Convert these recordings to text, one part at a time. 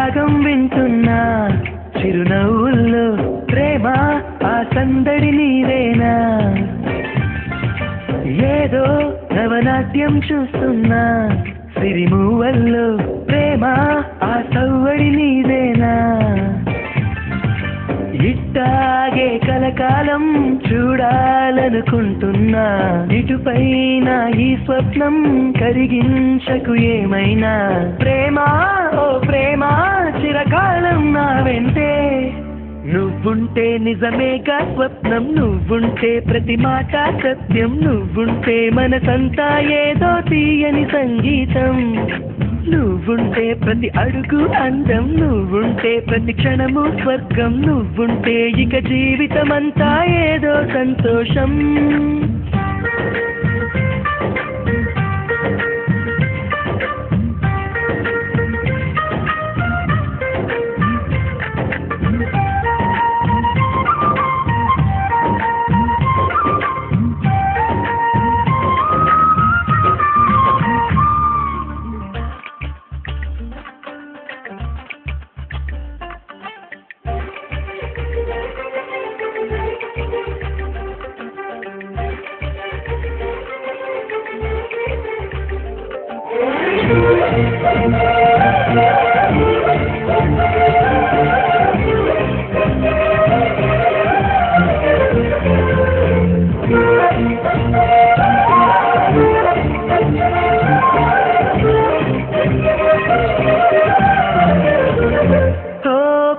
రాగం వింటున్నా చిరునవ్వుల్లో ప్రేమ ఆ సందడి నీదేనా ఏదో నవనాట్యం చూస్తున్నా సిరిమూవల్లో ప్రేమ ఆ సవ్వడి నీదేనా ఇట్టాగే కలకాలం చూడాలనుకుంటున్నా ఇటుపైన ఈ స్వప్నం కరిగించకు ఏమైనా ప్రేమ ఓ ప్రేమ చిరకాలం నా వెంటే నువ్వుంటే నిజమేగా స్వప్నం నువ్వుంటే ప్రతి మాట సత్యం నువ్వుంటే మనసంతా ఏదో తీయని సంగీతం నువ్వుంటే ప్రతి అడుగు అందం నువ్వుంటే ప్రతి క్షణము స్వర్గం నువ్వుంటే ఇక జీవితమంతా ఏదో సంతోషం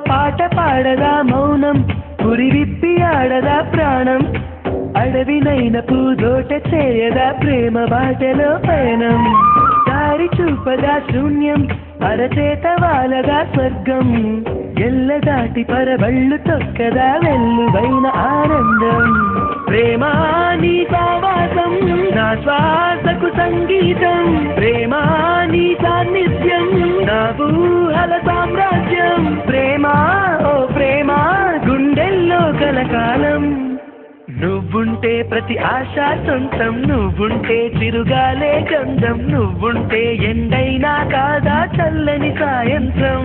పాట పాడదా మౌనం పురి విప్పి ఆడదా ప్రాణం అడవినైన పూదోట చేయదా ప్రేమ బాటలో పయనం దారి చూపదా శూన్యం అరచేత వాలదా స్వర్గం ఎల్ల దాటి పరబళ్ళు తొక్కదా వెల్లువైన ఆనందం ప్రేమ నీ సావాసం నా శ్వాసకు సంగీతం ప్రేమ నీ సాన్నిధ్యం నా ఊహల సామ్రాజ్యం ప్రేమ ఓ ప్రేమ గుండెల్లో కలకాలం నువ్వుంటే ప్రతి ఆశ సొంతం నువ్వుంటే తిరుగాలే గంధం నువ్వుంటే ఎండైనా కాదా చల్లని సాయంత్రం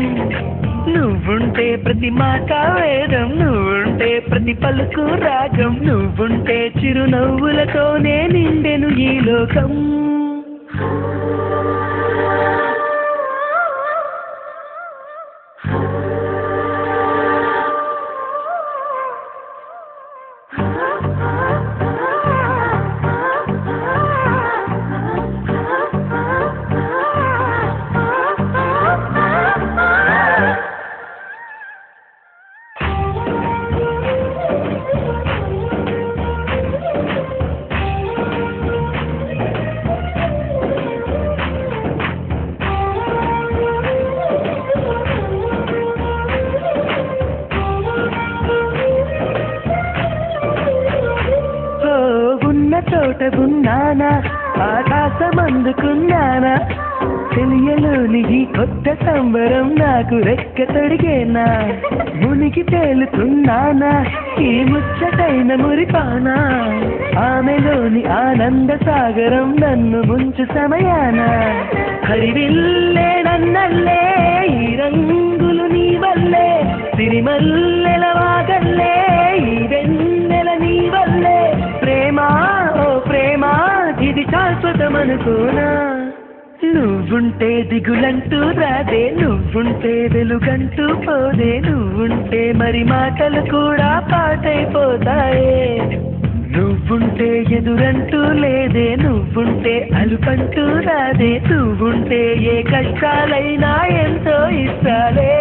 నువ్వుంటే ప్రతి మాట వేదం నువ్వుంటే ప్రతి పలుకు రాగం నువ్వుంటే చిరునవ్వులతోనే నిండెను ఈ లోకం చోట ఉన్నానా ఆకాశం అందుకున్నానా తెలియలోని ఈ కొత్త సంబరం నాకు రెక్క తొడిగేనా మునిగి తేలుతున్నానా ఈ ముచ్చటైన మురిపానా ఆమెలోని ఆనంద సాగరం నన్ను ముంచు సమయాన హరివిల్లే నన్నల్లే ఈ రంగులు నీ వల్లే సిరిమల్లెల వాగల్లే ఈ వెన్నెల నీ వల్లే ప్రేమ ఓ ప్రేమ ఇది శాశ్వతమనుకోనా నువ్వుంటే దిగులంటూ రాదే నువ్వుంటే వెలుగంటూ పోదే నువ్వుంటే మరి మాటలు కూడా పాటైపోతాయే నువ్వుంటే ఎదురంటూ లేదే నువ్వుంటే అలుపంటూ రాదే నువ్వుంటే ఏ కష్టాలైనా ఎంతో ఇస్తాలే